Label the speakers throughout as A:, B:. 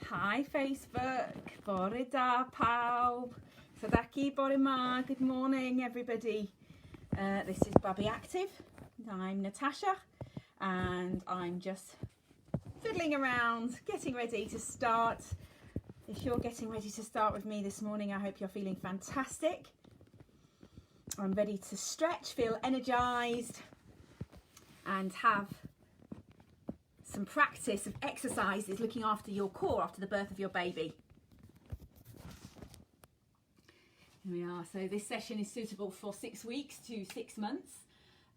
A: Hi Facebook, bore da pawb. Sadaki bore ma, good morning everybody. This is Babi Active. I'm Natasha and I'm just fiddling around, getting ready to start. If you're getting ready to start with me this morning, I hope you're feeling fantastic. I'm ready to stretch, feel energized and have some practice of exercises looking after your core after the birth of your baby. Here we are. So this session is suitable for 6 weeks to 6 months.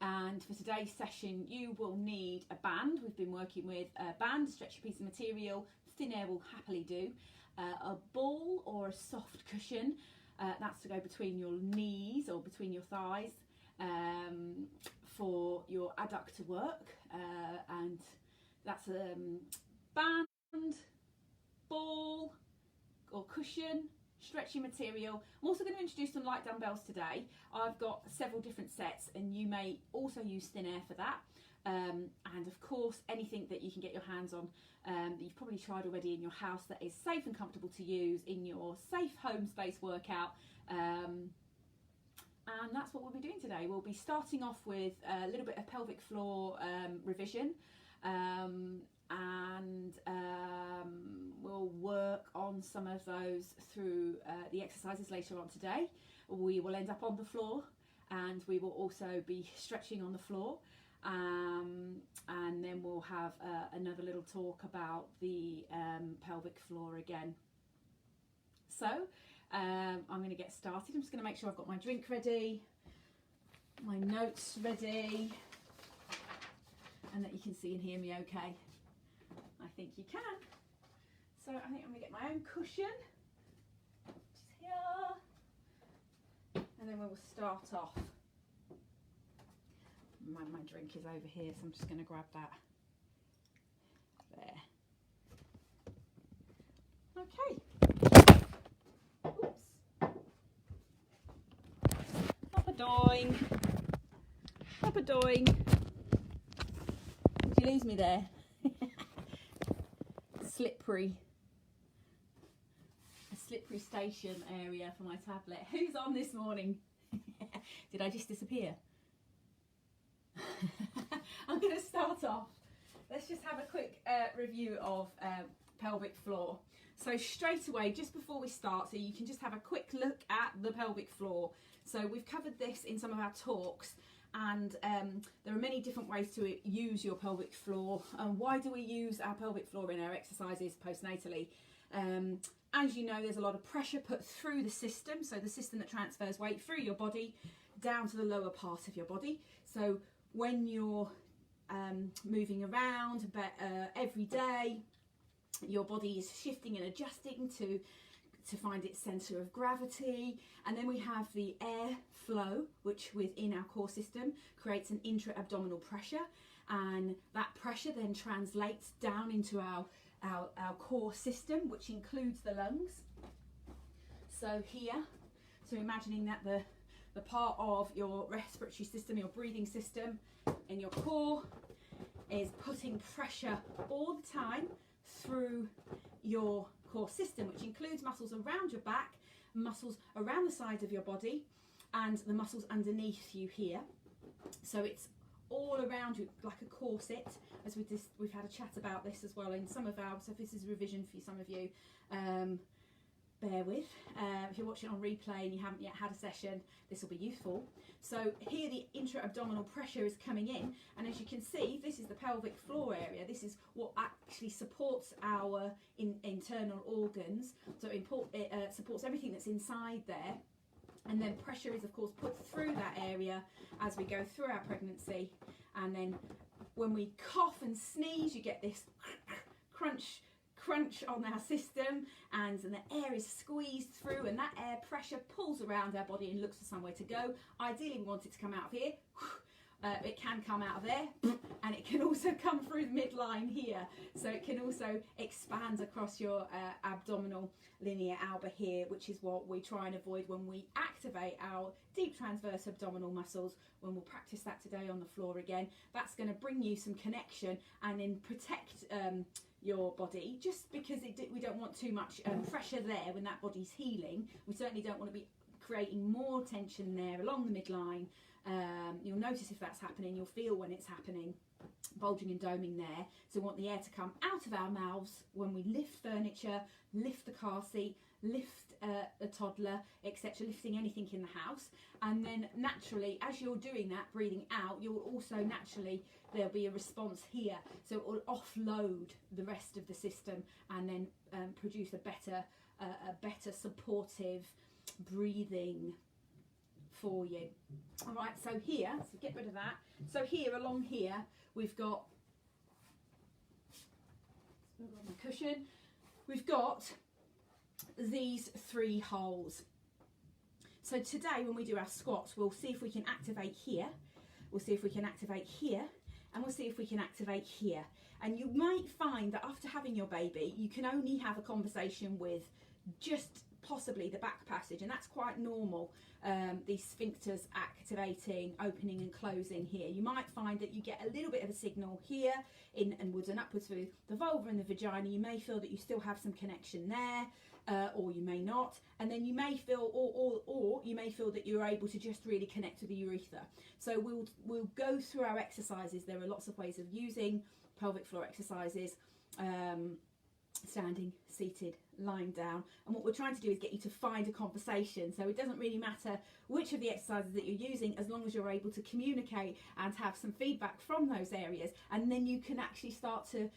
A: And for today's session, you will need a band. We've been working with a band, a stretchy piece of material. Thin air will happily do. A ball or a soft cushion. That's to go between your knees or between your thighs for your adductor work. And that's a band, ball or cushion, stretchy material. I'm also going to introduce some light dumbbells today. I've got several different sets and you may also use thin air for that. And of course, anything that you can get your hands on that you've probably tried already in your house that is safe and comfortable to use in your safe home space workout. And that's what we'll be doing today. We'll be starting off with a little bit of pelvic floor revision. We'll work on some of those through the exercises later on today. We will end up on the floor and we will also be stretching on the floor, and then we'll have another little talk about the pelvic floor again. So I'm going to get started. I'm just going to make sure I've got my drink ready, my notes ready, and that you can see and hear me okay. I think you can. So I think I'm going to get my own cushion, which is here, and then we will start off. My drink is over here, so I'm just going to grab that. There. Okay. Oops. Up a doing. Up a doing. Did you lose me there? Slippery. A slippery station area for my tablet. Who's on this morning? Did I just disappear? I'm going to start off. Let's just have a quick review of pelvic floor. So straight away, just before we start, so you can just have a quick look at the pelvic floor. So we've covered this in some of our talks, and there are many different ways to use your pelvic floor. Why do we use our pelvic floor in our exercises postnatally? As you know, there's a lot of pressure put through the system, so the system that transfers weight through your body down to the lower part of your body. So when you're moving around every day, your body is shifting and adjusting to find its center of gravity. And then we have the air flow, which within our core system creates an intra-abdominal pressure, and that pressure then translates down into our core system, which includes the lungs. So here, so imagining that the part of your respiratory system, your breathing system in your core is putting pressure all the time through your core system, which includes muscles around your back, muscles around the side of your body, and the muscles underneath you here. So it's all around you like a corset, as we've had a chat about this as well in some of our, so if this is revision for some of you, bear with. If you're watching on replay and you haven't yet had a session, this will be useful. So here the intra-abdominal pressure is coming in, and as you can see, this is the pelvic floor area. This is what actually supports our internal organs. So it supports everything that's inside there. And then pressure is of course put through that area as we go through our pregnancy. And then when we cough and sneeze, you get this crunch on our system, and the air is squeezed through, and that air pressure pulls around our body and looks for somewhere to go. Ideally we want it to come out of here. It can come out of there, and it can also come through the midline here, so it can also expand across your abdominal linea alba here, which is what we try and avoid when we activate our deep transverse abdominal muscles. When we'll practice that today on the floor again, that's going to bring you some connection and then protect your body, just because we don't want too much pressure there when that body's healing. We certainly don't want to be creating more tension there along the midline. You'll notice if that's happening, you'll feel when it's happening, bulging and doming there. So we want the air to come out of our mouths when we lift furniture, lift the car seat, lift a toddler, etc., lifting anything in the house. And then naturally, as you're doing that, breathing out, you'll also naturally, there'll be a response here, so it will offload the rest of the system and then produce a better supportive breathing for you. All right, so here, so get rid of that. So here, along here, we've got, let's move on my cushion, we've got these 3 holes. So today when we do our squats, we'll see if we can activate here, we'll see if we can activate here, and we'll see if we can activate here. And you might find that after having your baby, you can only have a conversation with just possibly the back passage, and that's quite normal. These sphincters activating, opening and closing here. You might find that you get a little bit of a signal here, inwards and upwards through the vulva and the vagina. You may feel that you still have some connection there, or you may not, and then you may feel, or you may feel that you're able to just really connect with the urethra. So we'll go through our exercises. There are lots of ways of using pelvic floor exercises. Standing, seated, lying down, and what we're trying to do is get you to find a conversation. So it doesn't really matter which of the exercises that you're using, as long as you're able to communicate and have some feedback from those areas, and then you can actually start to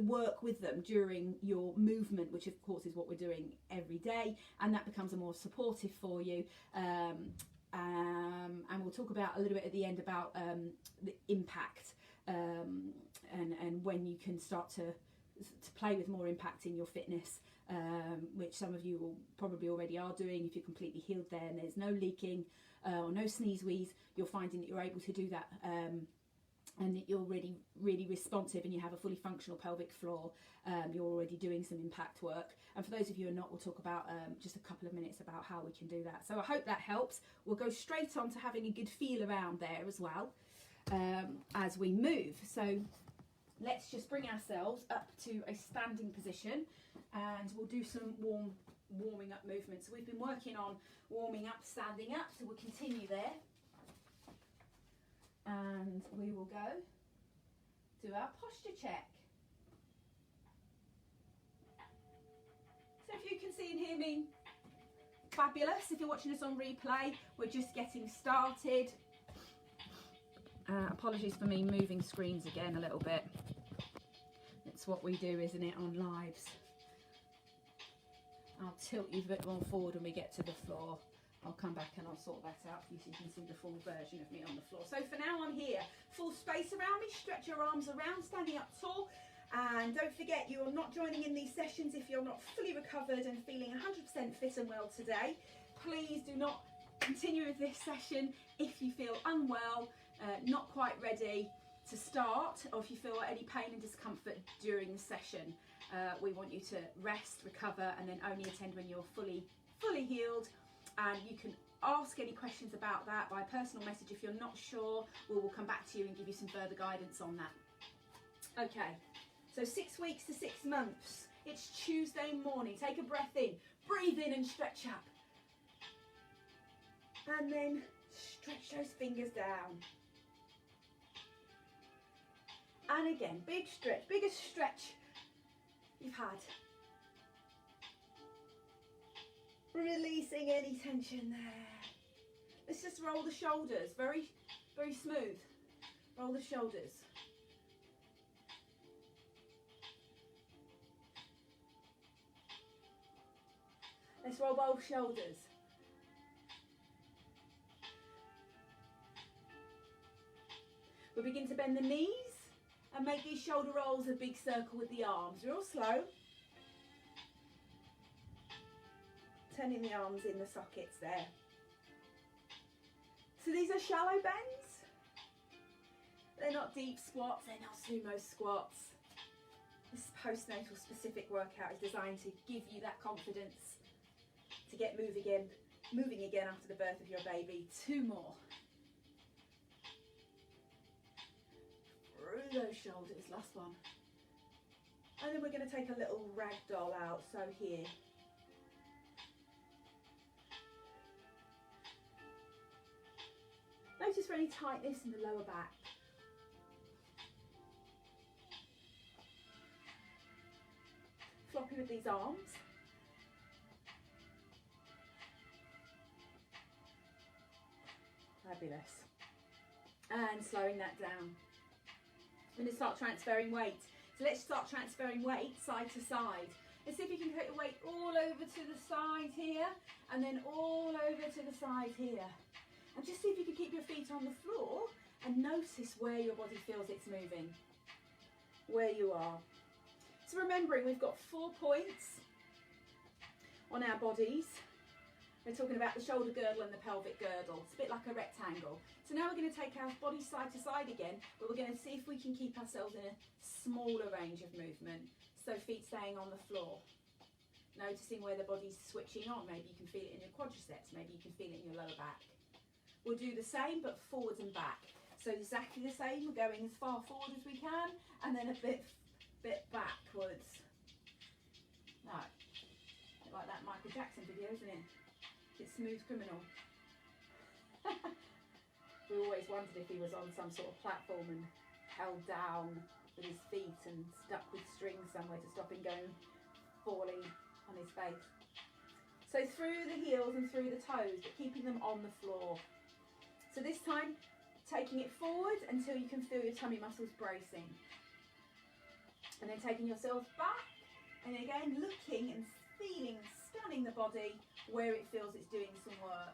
A: work with them during your movement, which of course is what we're doing every day, and that becomes a more supportive for you. And we'll talk about a little bit at the end about the impact and when you can start to play with more impact in your fitness, which some of you will probably already are doing. If you're completely healed there and there's no leaking or no sneeze wheeze, you're finding that you're able to do that, and that you're really responsive and you have a fully functional pelvic floor. You're already doing some impact work. And for those of you who are not, we'll talk about just a couple of minutes about how we can do that. So I hope that helps. We'll go straight on to having a good feel around there as well as we move. So let's just bring ourselves up to a standing position, and we'll do some warming up movements. So we've been working on warming up, standing up, so we'll continue there. And we will go do our posture check. So if you can see and hear me, fabulous. If you're watching us on replay, we're just getting started. Apologies for me moving screens again a little bit. It's what we do, isn't it, on lives. I'll tilt you a bit more forward when we get to the floor. I'll come back and I'll sort that out for you so you can see the full version of me on the floor. So for now I'm here, full space around me, stretch your arms around, standing up tall. And don't forget, you are not joining in these sessions if you're not fully recovered and feeling 100% fit and well today. Please do not continue with this session if you feel unwell, not quite ready to start, or if you feel any pain and discomfort during the session. We want you to rest, recover, and then only attend when you're fully healed. And you can ask any questions about that by personal message if you're not sure. We will come back to you and give you some further guidance on that. Okay, so 6 weeks to 6 months. It's Tuesday morning. Take a breath in, breathe in and stretch up. And then stretch those fingers down. And again, big stretch, biggest stretch you've had. Releasing any tension there. Let's just roll the shoulders, very, very smooth. Roll the shoulders. Let's roll both shoulders. We'll begin to bend the knees and make these shoulder rolls a big circle with the arms, real slow. Turning the arms in the sockets there. So these are shallow bends. They're not deep squats, they're not sumo squats. This postnatal specific workout is designed to give you that confidence to get moving again after the birth of your baby. 2 more. Through those shoulders, last one. And then we're going to take a little ragdoll out, so here. Notice for any tightness in the lower back. Floppy with these arms. Fabulous. And slowing that down. I'm going to start transferring weight. So let's start transferring weight side to side. Let's see if you can put your weight all over to the side here, and then all over to the side here. And just see if you can keep your feet on the floor and notice where your body feels it's moving, where you are. So remembering we've got 4 points on our bodies. We're talking about the shoulder girdle and the pelvic girdle. It's a bit like a rectangle. So now we're going to take our body side to side again, but we're going to see if we can keep ourselves in a smaller range of movement. So feet staying on the floor. Noticing where the body's switching on. Maybe you can feel it in your quadriceps, maybe you can feel it in your lower back. We'll do the same, but forwards and back. So exactly the same, we're going as far forward as we can, and then a bit backwards. Right, like that Michael Jackson video, isn't it? It's Smooth Criminal. We always wondered if he was on some sort of platform and held down with his feet and stuck with strings somewhere to stop him falling on his face. So through the heels and through the toes, but keeping them on the floor. So this time, taking it forward until you can feel your tummy muscles bracing. And then taking yourself back, and again looking and feeling, scanning the body where it feels it's doing some work.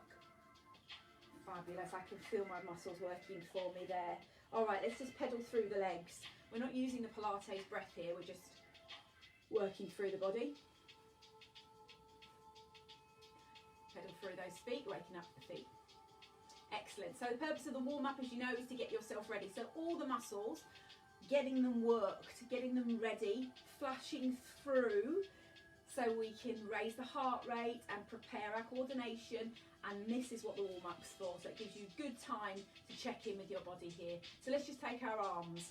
A: Fabulous, I can feel my muscles working for me there. All right, let's just pedal through the legs. We're not using the Pilates breath here, we're just working through the body. Pedal through those feet, waking up the feet. Excellent. So the purpose of the warm-up, as you know, is to get yourself ready. So all the muscles, getting them worked, getting them ready, flashing through, so we can raise the heart rate and prepare our coordination. And this is what the warm-up's for. So it gives you good time to check in with your body here. So let's just take our arms.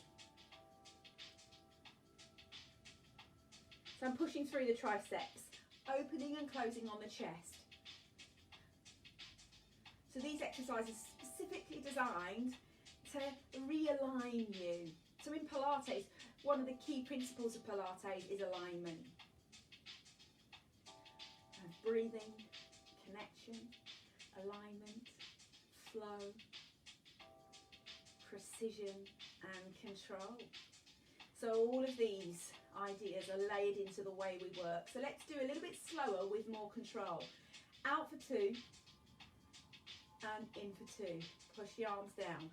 A: So I'm pushing through the triceps, opening and closing on the chest. So these exercises are specifically designed to realign you. So in Pilates, one of the key principles of Pilates is alignment. And breathing, connection, alignment, flow, precision and control. So all of these ideas are laid into the way we work. So let's do a little bit slower with more control. Out for 2. And in for 2. Push the arms down.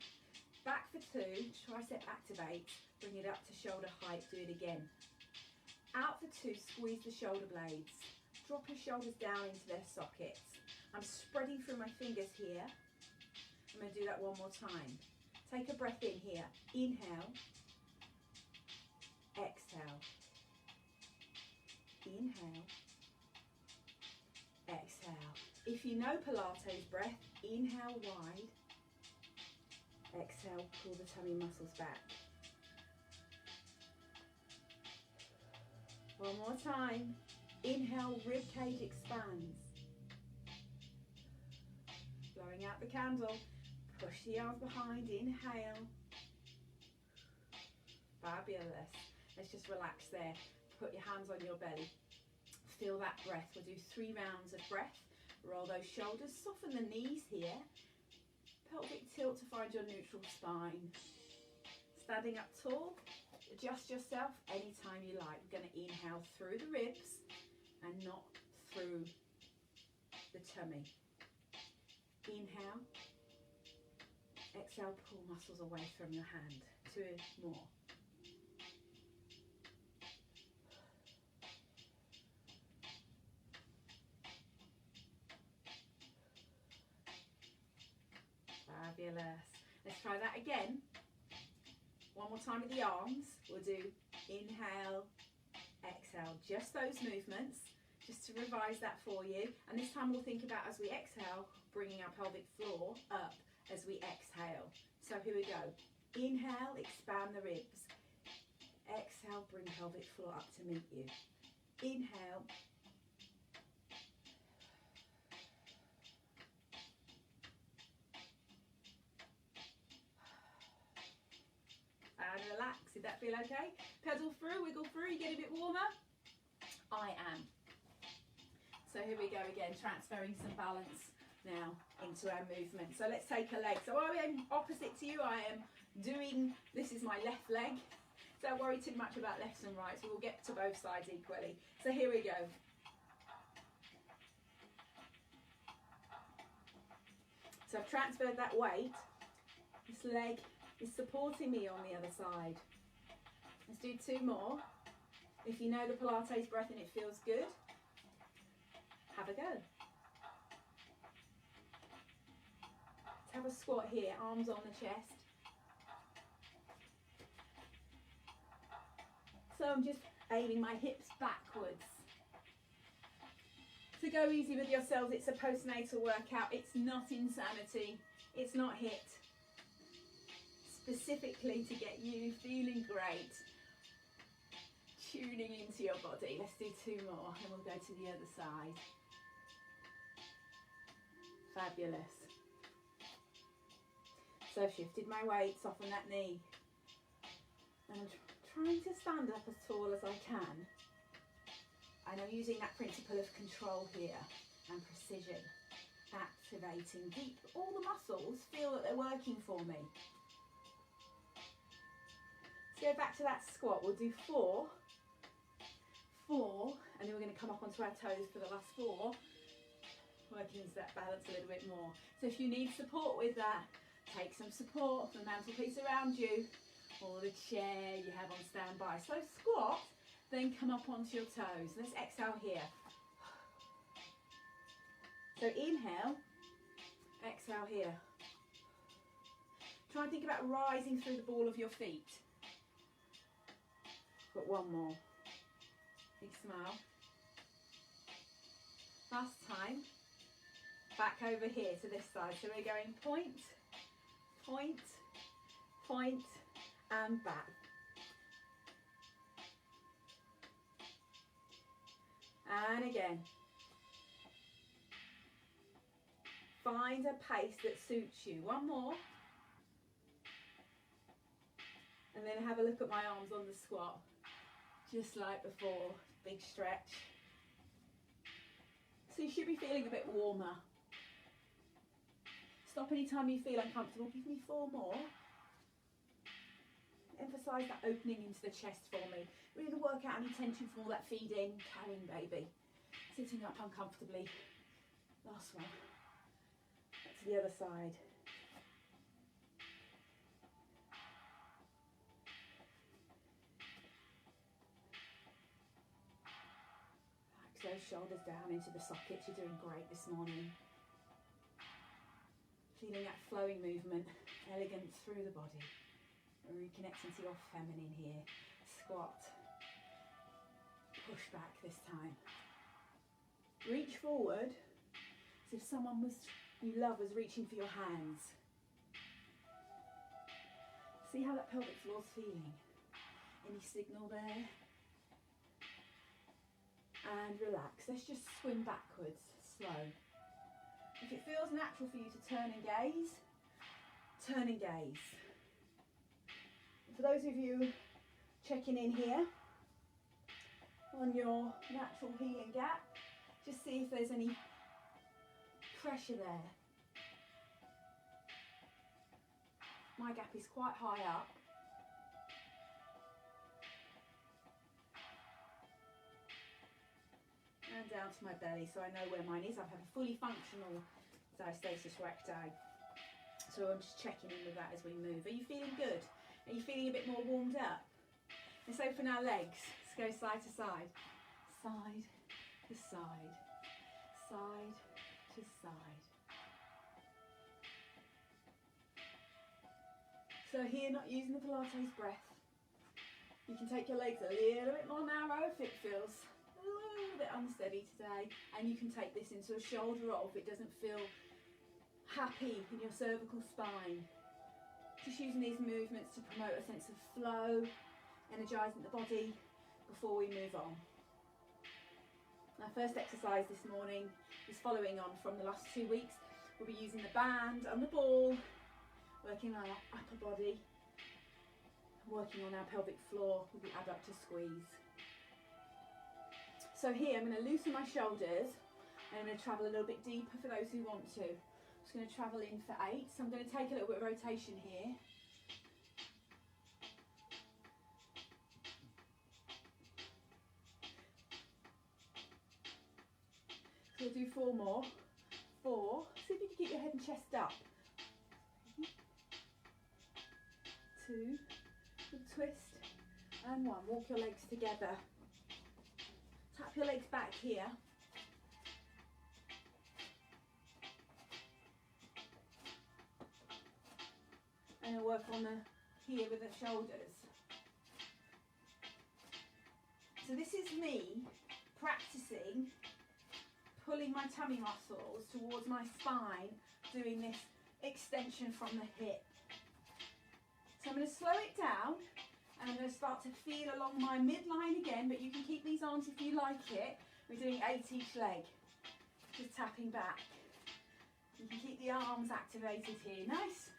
A: Back for 2. Tricep activate. Bring it up to shoulder height. Do it again. Out for 2. Squeeze the shoulder blades. Drop your shoulders down into their sockets. I'm spreading through my fingers here. I'm going to do that one more time. Take a breath in here. Inhale. Exhale. Inhale. Exhale. If you know Pilates breath, inhale wide. Exhale, pull the tummy muscles back. One more time. Inhale, rib cage expands. Blowing out the candle. Push the arms behind. Inhale. Fabulous. Let's just relax there. Put your hands on your belly. Feel that breath. We'll do 3 rounds of breath. Roll those shoulders. Soften the knees here. Pelvic tilt to find your neutral spine. Standing up tall. Adjust yourself anytime you like. We're going to inhale through the ribs and not through the tummy. Inhale. Exhale, pull muscles away from your hand. 2 more. Fabulous. Let's try that again. One more time with the arms. We'll do inhale, exhale. Just those movements, just to revise that for you. And this time we'll think about, as we exhale, bringing our pelvic floor up as we exhale. So here we go. Inhale, expand the ribs. Exhale, bring pelvic floor up to meet you. Inhale. And relax. Did that feel okay? Pedal through, wiggle through. You get a bit warmer? I am. So here we go again, transferring some balance now into our movement. So let's take a leg. So I am opposite to you. I am doing, this is my left leg. Don't worry too much about lefts and rights. We'll get to both sides equally. So here we go. So I've transferred that weight. This leg is supporting me on the other side. Let's do 2 more. If you know the Pilates breath and it feels good, have a go. Let's have a squat here, arms on the chest. So I'm just aiming my hips backwards. So go easy with yourselves. It's a postnatal workout. It's not insanity. It's not HIIT. Specifically to get you feeling great. Tuning into your body. Let's do 2 more and we'll go to the other side. Fabulous. So I've shifted my weight, soften that knee. And I'm trying to stand up as tall as I can. And I'm using that principle of control here and precision. Activating deep. All the muscles feel that they're working for me. Let's go back to that squat. We'll do 4, and then we're going to come up onto our toes for the last 4. Working into that balance a little bit more. So if you need support with that, take some support from the mantelpiece around you or the chair you have on standby. So squat, then come up onto your toes. Let's exhale here. So inhale, exhale here. Try and think about rising through the ball of your feet. Got 1 more. Big smile. Last time. Back over here to this side. So we're going point, point, point, and back. And again. Find a pace that suits you. 1 more. And then have a look at my arms on the squat. Just like before. Big stretch. So you should be feeling a bit warmer. Stop anytime you feel uncomfortable. Give me 4 more. Emphasise that opening into the chest for me. Really work out any tension from all that feeding, carrying baby. Sitting up uncomfortably. Last one. Back to the other side. Relax those shoulders down into the sockets. You're doing great this morning. Feeling that flowing movement, elegant through the body. Reconnecting to your feminine here. Squat. Push back this time. Reach forward as if someone you love was reaching for your hands. See how that pelvic floor's feeling. Any signal there? And relax. Let's just swim backwards, slow. If it feels natural for you to turn and gaze, turn and gaze. For those of you checking in here on your natural healing gap, just see if there's any pressure there. My gap is quite high up. And down to my belly, so I know where mine is. I have a fully functional diastasis recti. So I'm just checking in with that as we move. Are you feeling good? Are you feeling a bit more warmed up? Let's open our legs. Let's go side to side. Side to side. Side to side. So here, not using the Pilates breath. You can take your legs a little bit more narrow if it feels a little bit unsteady today. And you can take this into a shoulder roll if it doesn't feel happy in your cervical spine. Just using these movements to promote a sense of flow, energising the body before we move on. Our first exercise this morning is following on from the last 2 weeks. We'll be using the band and the ball, working on our upper body, working on our pelvic floor with the adductor squeeze. So here I'm going to loosen my shoulders and I'm going to travel a little bit deeper for those who want to. I'm just going to travel in for 8. So I'm going to take a little bit of rotation here. So we'll do 4 more. 4. See if you can keep your head and chest up. 2. Twist. And 1. Walk your legs together. Tap your legs back here. And work on the here with the shoulders. So this is me practicing pulling my tummy muscles towards my spine, doing this extension from the hip. So I'm going to slow it down and I'm going to start to feel along my midline again, but you can keep these arms if you like it. We're doing 8 each leg, just tapping back. You can keep the arms activated here. Nice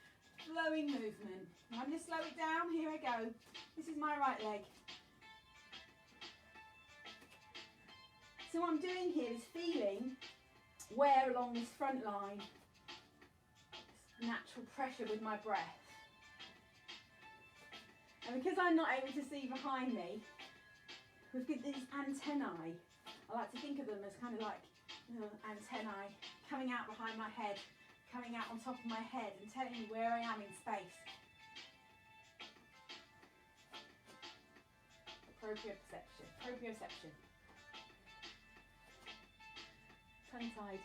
A: flowing movement. I'm going to slow it down. Here I go. This is my right leg. So what I'm doing here is feeling where along this front line, this natural pressure with my breath. And because I'm not able to see behind me, we've got these antennae. I like to think of them as kind of like antennae coming out behind my head, coming out on top of my head and telling me where I am in space. Proprioception. Proprioception. Tongue-tied.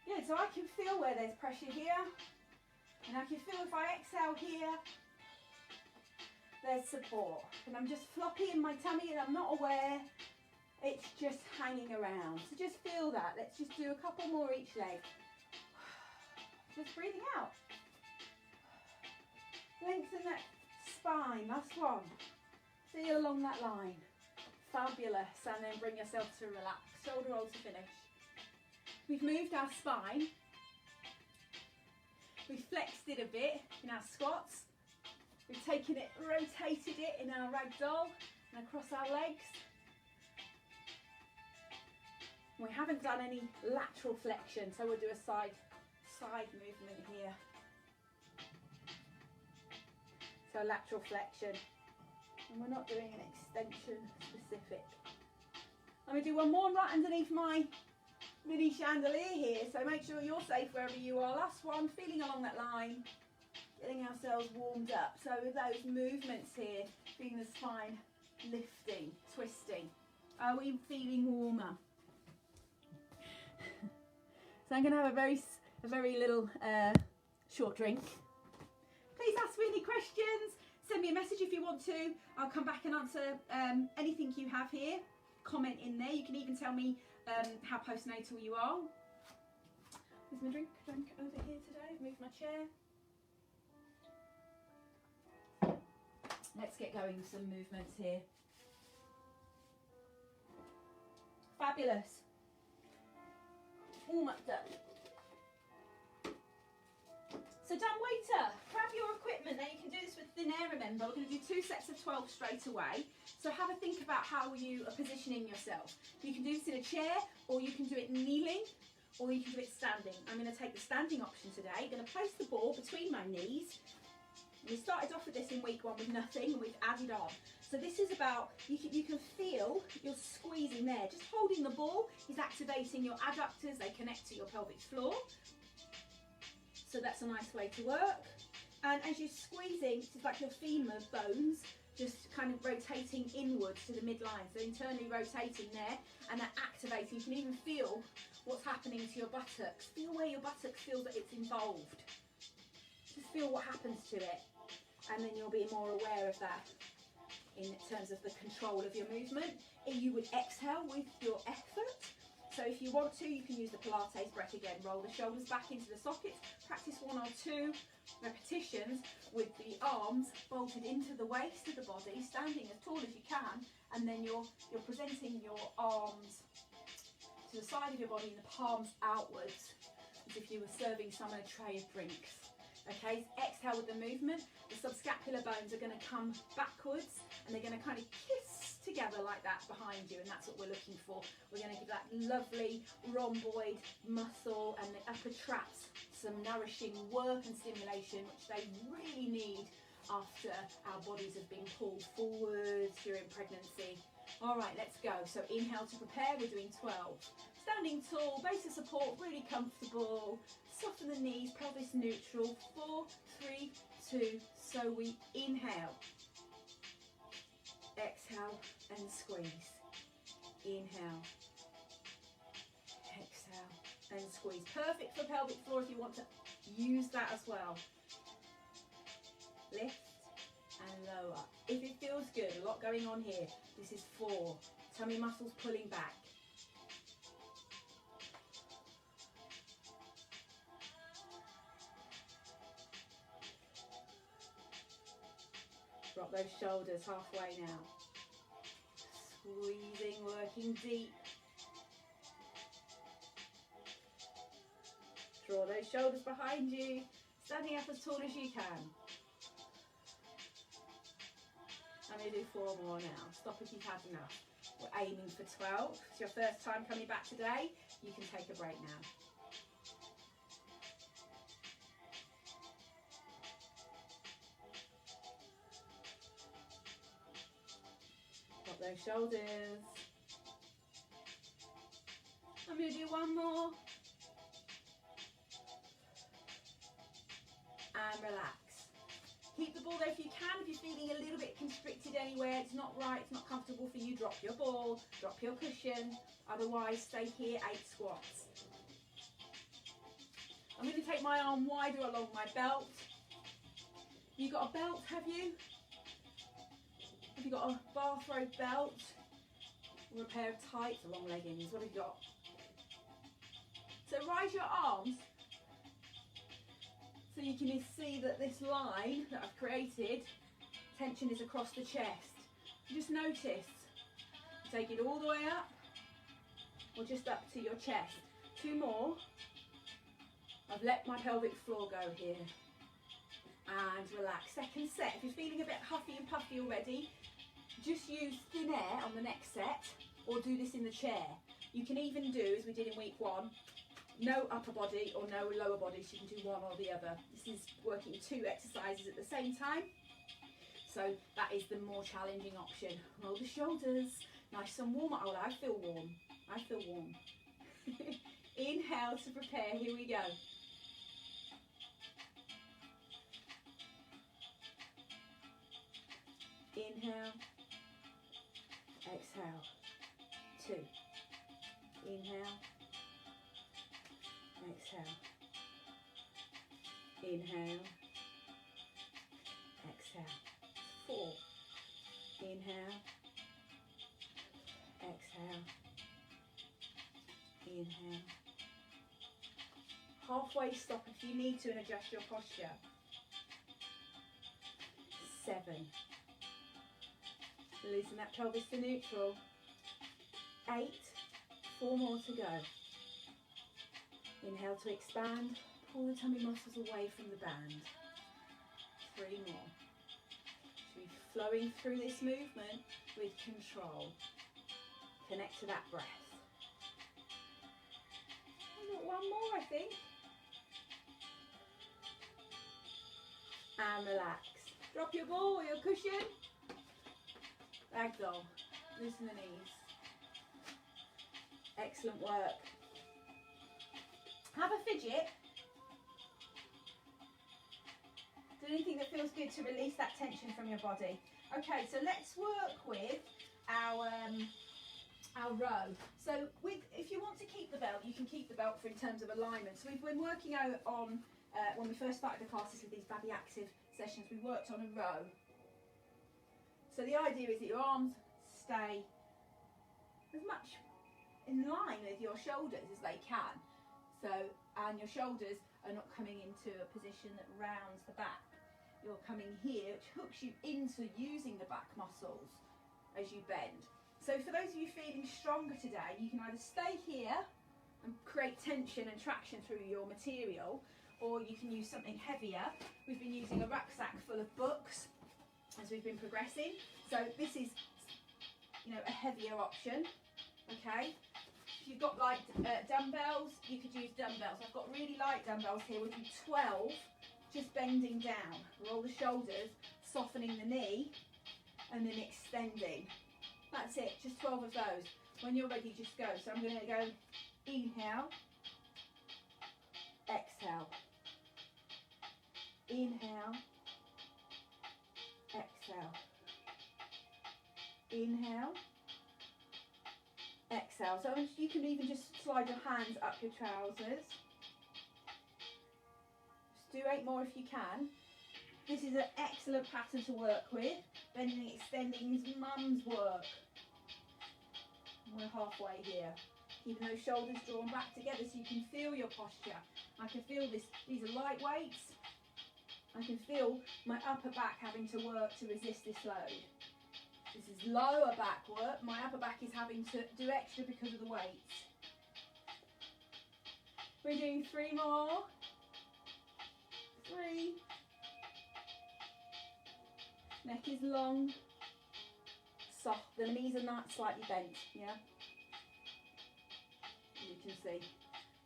A: Good, so I can feel where there's pressure here, and I can feel if I exhale here, there's support. And I'm just floppy in my tummy and I'm not aware, it's just hanging around. So just feel that. Let's just do a couple more each leg. Just breathing out. Lengthen that spine, last one. Feel along that line. Fabulous. And then bring yourself to relax. Shoulder roll to finish. We've moved our spine. We've flexed it a bit in our squats. We've taken it, rotated it in our ragdoll and across our legs. We haven't done any lateral flexion, so we'll do a side movement here. So lateral flexion. And we're not doing an extension specific. I'm going to do one more right underneath my mini chandelier here, so make sure you're safe wherever you are. Last one, feeling along that line, getting ourselves warmed up. So with those movements here, feeling the spine lifting, twisting. Are we feeling warmer? So I'm going to have a very little short drink. Please ask me any questions. Send me a message if you want to. I'll come back and answer anything you have here. Comment in there. You can even tell me how postnatal you are. Where's my drink? Drink over here today. Move my chair. Let's get going with some movements here. Fabulous. Warm up done. So dumb waiter, grab your equipment. Now you can do this with thin air, remember. We're going to do 2 sets of 12 straight away. So have a think about how you are positioning yourself. You can do this in a chair, or you can do it kneeling, or you can do it standing. I'm going to take the standing option today. I'm going to place the ball between my knees. We started off with this in week 1 with nothing, and we've added on. So this is about, you can feel you're squeezing there. Just holding the ball is activating your adductors. They connect to your pelvic floor. So that's a nice way to work. And as you're squeezing, it's like your femur bones just kind of rotating inwards to the midline. So internally rotating there, and that activating. You can even feel what's happening to your buttocks. Feel where your buttocks feel that it's involved. Just feel what happens to it. And then you'll be more aware of that in terms of the control of your movement. You would exhale with your effort. So if you want to, you can use the Pilates breath again. Roll the shoulders back into the sockets. Practice 1 or 2 repetitions with the arms bolted into the waist of the body, standing as tall as you can, and then you're presenting your arms to the side of your body and the palms outwards, as if you were serving someone a tray of drinks. Okay, exhale with the movement. The subscapular bones are going to come backwards and they're going to kind of kiss together like that behind you, and that's what we're looking for. We're going to give that lovely rhomboid muscle and the upper traps some nourishing work and stimulation, which they really need after our bodies have been pulled forwards during pregnancy. All right, let's go. So inhale to prepare. We're doing 12. Standing tall, base of support, really comfortable. Soften the knees, pelvis neutral. 4, 3, 2. So we inhale, exhale and squeeze. Inhale, exhale and squeeze. Perfect for pelvic floor if you want to use that as well. Lift and lower. If it feels good, a lot going on here. This is 4. Tummy muscles pulling back. Drop those shoulders halfway now. Squeezing, working deep. Draw those shoulders behind you. Standing up as tall as you can. I'm going to do 4 more now. Stop if you've had enough. We're aiming for 12. It's your first time coming back today. You can take a break now. Drop those shoulders. I'm going to do 1 more. And relax. Keep the ball there if you can. If you're feeling a little bit constricted anywhere, it's not right, it's not comfortable for you, drop your ball, drop your cushion. Otherwise, stay here, 8 squats. I'm going to take my arm wider along my belt. You got a belt, have you? Have you got a bathrobe belt? Or a pair of tights or long leggings? What have you got? So rise your arms so you can see that this line that I've created, tension is across the chest. Just notice, take it all the way up or just up to your chest. 2 more. I've let my pelvic floor go here. And relax. Second set, if you're feeling a bit huffy and puffy already, just use thin air on the next set or do this in the chair. You can even do, as we did in week 1, no upper body or no lower body, so you can do one or the other. This is working 2 exercises at the same time. So that is the more challenging option. Roll the shoulders, nice and warm. Oh, I feel warm. I feel warm. Inhale to prepare, here we go. Inhale, exhale, 2. Inhale, exhale, inhale, exhale, 4. Inhale, exhale, inhale. Halfway stop if you need to and adjust your posture. 7. Loosen that pelvis to neutral. 8. 4 more to go. Inhale to expand. Pull the tummy muscles away from the band. 3 more. Should be flowing through this movement with control. Connect to that breath. I've got 1 more, I think. And relax. Drop your ball or your cushion. Ragdoll. Loosen the knees. Excellent work. Have a fidget. Do anything that feels good to release that tension from your body. Okay, so let's work with our row. So if you want to keep the belt, you can keep the belt for in terms of alignment. So we've been working out on, when we first started the classes with these Babi Active sessions, we worked on a row. So the idea is that your arms stay as much in line with your shoulders as they can. So, and your shoulders are not coming into a position that rounds the back. You're coming here, which hooks you into using the back muscles as you bend. So for those of you feeling stronger today, you can either stay here and create tension and traction through your material, or you can use something heavier. We've been using a rucksack full of books as we've been progressing. So this is, you know, a heavier option, okay? If you've got light dumbbells, you could use dumbbells. I've got really light dumbbells here. We'll do 12, just bending down. Roll the shoulders, softening the knee, and then extending. That's it, just 12 of those. When you're ready, just go. So I'm going to go inhale, exhale, inhale, exhale, inhale, exhale. So you can even just slide your hands up your trousers. Just do 8 more if you can. This is an excellent pattern to work with. Bending, extending is mum's work. We're halfway here. Keeping those shoulders drawn back together so you can feel your posture. I can feel this. These are light weights. I can feel my upper back having to work to resist this load. This is lower back work. My upper back is having to do extra because of the weights. We're doing 3 more. 3. Neck is long, soft. The knees are not slightly bent, yeah? You can see.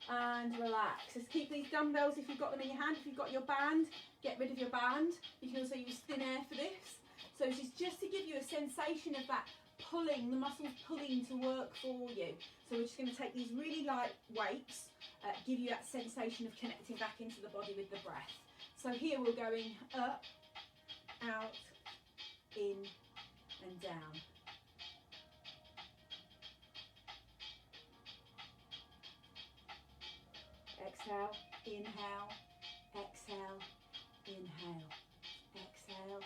A: And relax. Just keep these dumbbells if you've got them in your hand. If you've got your band, get rid of your band. You can also use thin air for this. So this is just to give you a sensation of that pulling, the muscles pulling to work for you. So we're just going to take these really light weights, give you that sensation of connecting back into the body with the breath. So here we're going up, out, in and down. Exhale, inhale, exhale, inhale, exhale,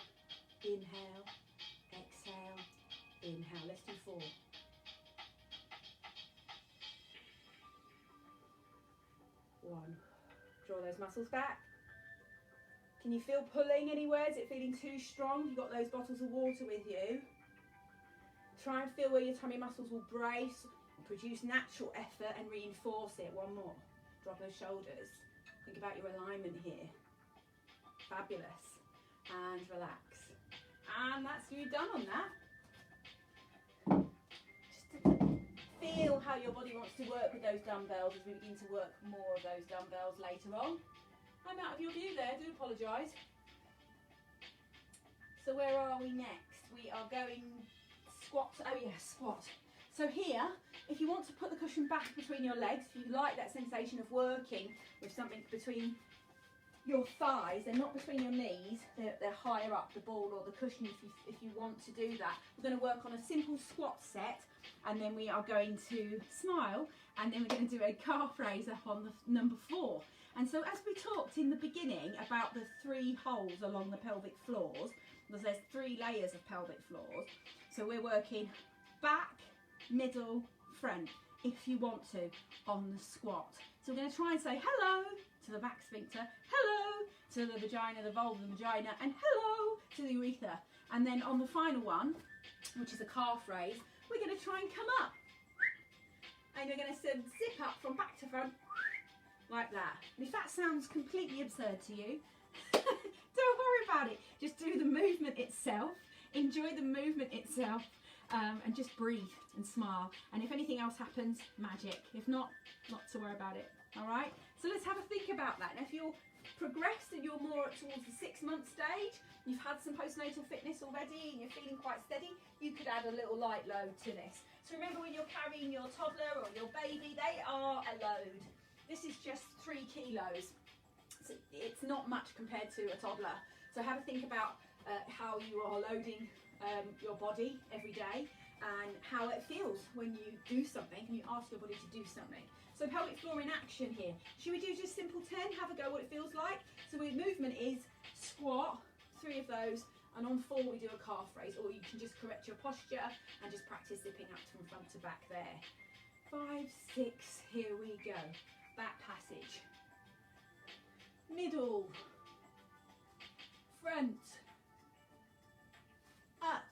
A: inhale, exhale, inhale. Let's do 4. One. Draw those muscles back. Can you feel pulling anywhere? Is it feeling too strong? You've got those bottles of water with you. Try and feel where your tummy muscles will brace, produce natural effort and reinforce it. 1 more. Drop those shoulders. Think about your alignment here. Fabulous. And relax. And that's you done on that. Just to feel how your body wants to work with those dumbbells as we begin to work more of those dumbbells later on. I'm out of your view there, I do apologise. So where are we next? We are going squat. Oh yes, squat. So here, if you want to put the cushion back between your legs, if you like that sensation of working with something between your thighs, they're not between your knees, they're higher up the ball or the cushion if you want to do that. We're going to work on a simple squat set, and then we are going to smile, and then we're going to do a calf raise up on the number 4. And so as we talked in the beginning about the 3 holes along the pelvic floors, because there's 3 layers of pelvic floors, so we're working back, middle, front, if you want to, on the squat. So we're going to try and say hello to the back sphincter, hello to the vagina, the vulva, the vagina, and hello to the urethra. And then on the final one, which is a calf raise, we're going to try and come up. And you're going to zip up from back to front, like that. And if that sounds completely absurd to you, don't worry about it. Just do the movement itself, enjoy the movement itself, and just breathe and smile. And if anything else happens, magic. If not, not to worry about it. All right? So let's have a think about that. Now, if you're progressed and you're more towards the 6-month stage, you've had some postnatal fitness already and you're feeling quite steady, you could add a little light load to this. So remember, when you're carrying your toddler or your baby, they are a load. This is just 3 kilos. So it's not much compared to a toddler. So have a think about how you are loading your body every day and how it feels when you do something and you ask your body to do something. So pelvic floor in action here. Should we do just simple 10? Have a go what it feels like. So the movement is squat, 3 of those, and on 4 we do a calf raise, or you can just correct your posture and just practice zipping up from front to back there. 5, 6, here we go. Back passage. Middle. Front. Up.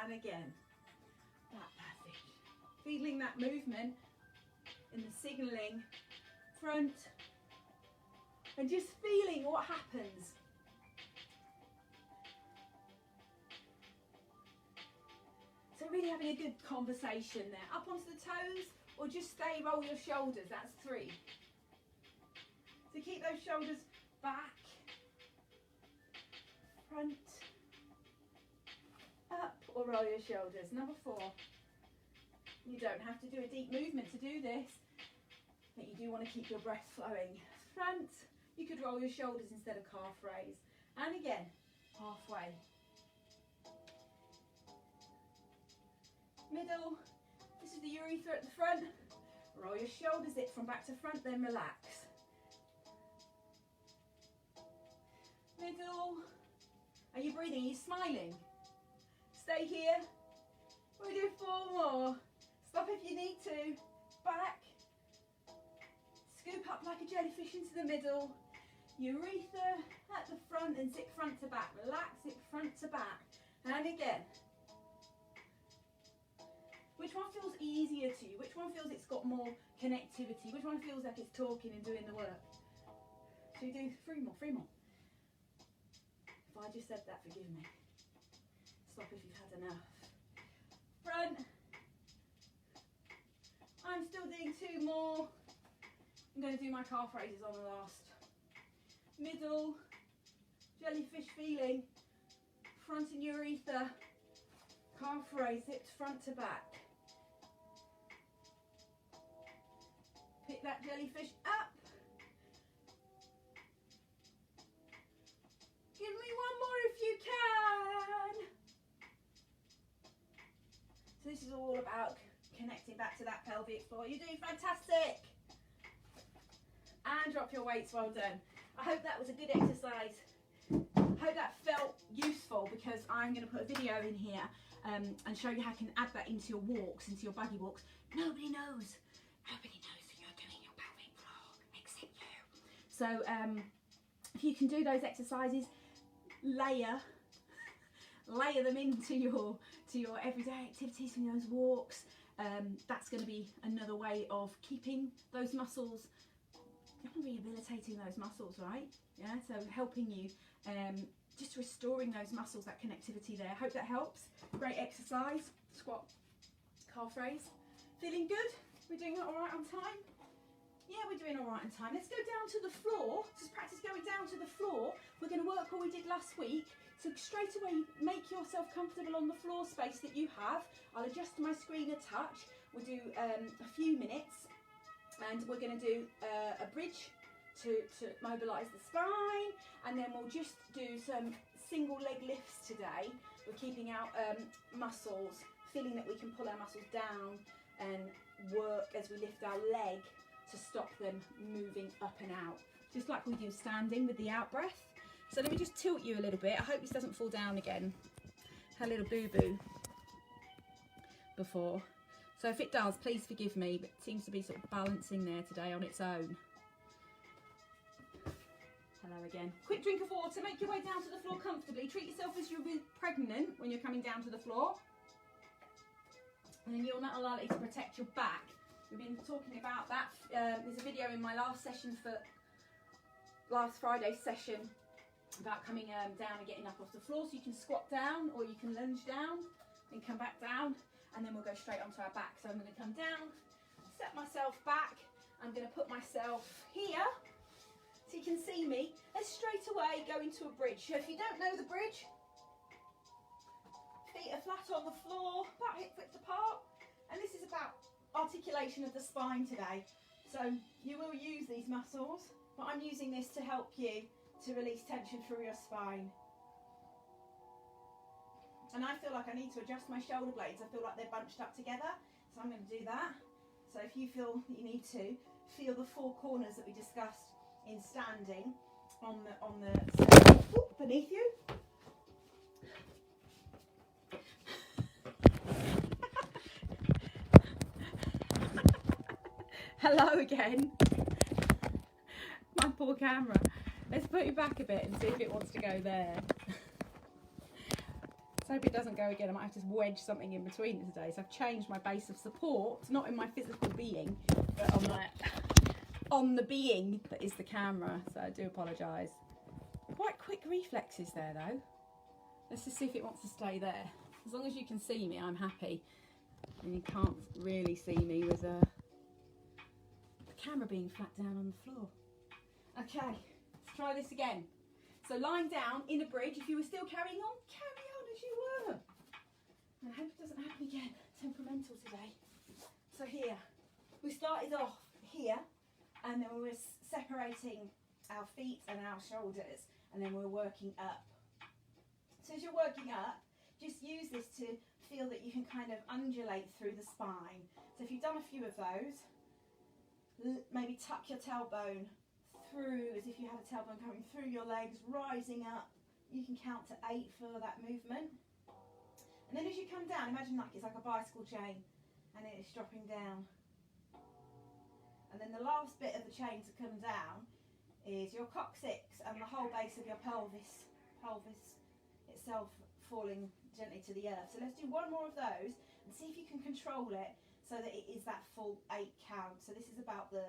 A: And again. Back passage. Feeling that movement in the signalling. Front. And just feeling what happens. So really having a good conversation there. Up onto the toes, or just stay, roll your shoulders. That's 3. So keep those shoulders back, front, up, or roll your shoulders. Number 4. You don't have to do a deep movement to do this, but you do want to keep your breath flowing. Front, you could roll your shoulders instead of calf raise. And again, halfway. Middle, this is the urethra at the front. Roll your shoulders in from back to front, then relax. Middle. Are you breathing? Are you smiling? Stay here. We'll do 4 more. Stop if you need to. Back. Scoop up like a jellyfish into the middle. Urethra at the front and zip front to back. Relax it front to back. And again. Which one feels easier to you? Which one feels it's got more connectivity? Which one feels like it's talking and doing the work? So you do 3 more, 3 more. If I just said that, forgive me. Stop if you've had enough. Front. I'm still doing 2 more. I'm going to do my calf raises on the last. Middle. Jellyfish feeling. Front and urethra. Calf raise, zipped front to back. Pick that jellyfish up. Give me 1 more if you can. So this is all about connecting back to that pelvic floor. You're doing fantastic. And drop your weights, well done. I hope that was a good exercise. I hope that felt useful, because I'm going to put a video in here and show you how you can add that into your walks, into your buggy walks. Nobody knows that you're doing your pelvic floor except you. So if you can do those exercises, layer them into your everyday activities and those walks. That's going to be another way of keeping those muscles, rehabilitating those muscles, right? Yeah, so helping you, just restoring those muscles, that connectivity there. Hope that helps. Great exercise. Squat, calf raise. Feeling good? We're doing that all right on time? Yeah, we're doing all right on time. Let's go down to the floor. Just practice going down to the floor. We're going to work what we did last week. So straight away, make yourself comfortable on the floor space that you have. I'll adjust my screen a touch. We'll do a few minutes, and we're going to do a bridge to mobilise the spine, and then we'll just do some single leg lifts today. We're keeping our muscles, feeling that we can pull our muscles down and work as we lift our leg to stop them moving up and out, just like we do standing with the out breath. So let me just tilt you a little bit. I hope this doesn't fall down again. Had a little boo-boo before. So if it does, please forgive me, but it seems to be sort of balancing there today on its own. Hello again. Quick drink of water. Make your way down to the floor comfortably. Treat yourself as you're pregnant when you're coming down to the floor. And then you're not allowed to protect your back. We've been talking about that. There's a video in my last session for last Friday's session about coming down and getting up off the floor. So you can squat down or you can lunge down and come back down, and then we'll go straight onto our back. So I'm going to come down, set myself back. I'm going to put myself here so you can see me. Let's straight away go into a bridge. So if you don't know the bridge, feet are flat on the floor, about hip width apart, and this is about articulation of the spine today. So you will use these muscles, but I'm using this to help you to release tension through your spine. And I feel like I need to adjust my shoulder blades. I feel like they're bunched up together, so I'm going to do that. So if you feel that you need to, feel the 4 corners that we discussed in standing on the beneath you. Hello again. My poor camera. Let's put it back a bit and see if it wants to go there. Let's hope it doesn't go again. I might have to wedge something in between it today. So I've changed my base of support, not in my physical being, but on the being that is the camera. So I do apologise. Quite quick reflexes there though. Let's just see if it wants to stay there. As long as you can see me, I'm happy. And you can't really see me with the camera being flat down on the floor. Okay, let's try this again. So lying down in a bridge, if you were still carry on as you were. And I hope it doesn't happen again. Temperamental today. So here, we started off here, and then we were separating our feet and our shoulders, and then we're working up. So as you're working up, just use this to feel that you can kind of undulate through the spine. So if you've done a few of those, maybe tuck your tailbone through as if you had a tailbone coming through your legs, rising up. You can count to 8 for that movement. And then as you come down, imagine like it's like a bicycle chain, and then it's dropping down. And then the last bit of the chain to come down is your coccyx and the whole base of your pelvis itself falling gently to the earth. So let's do one more of those and see if you can control it so that it is that full 8 count. So this is about the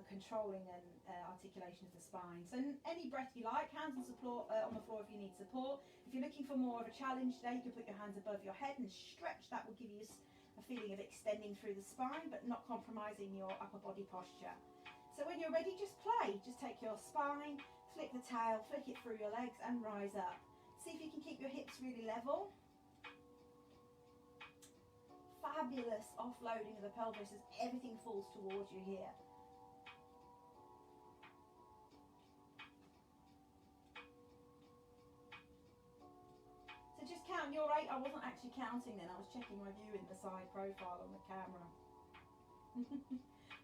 A: controlling and articulation of the spine. So any breath you like, hands on support on the floor if you need support. If you're looking for more of a challenge today, you can put your hands above your head and stretch. That will give you a feeling of extending through the spine but not compromising your upper body posture. So when you're ready, just play. Just take your spine, flick the tail, flick it through your legs and rise up. See if you can keep your hips really level. Fabulous offloading of the pelvis as everything falls towards you here. So just count your 8. I wasn't actually counting then, I was checking my view in the side profile on the camera.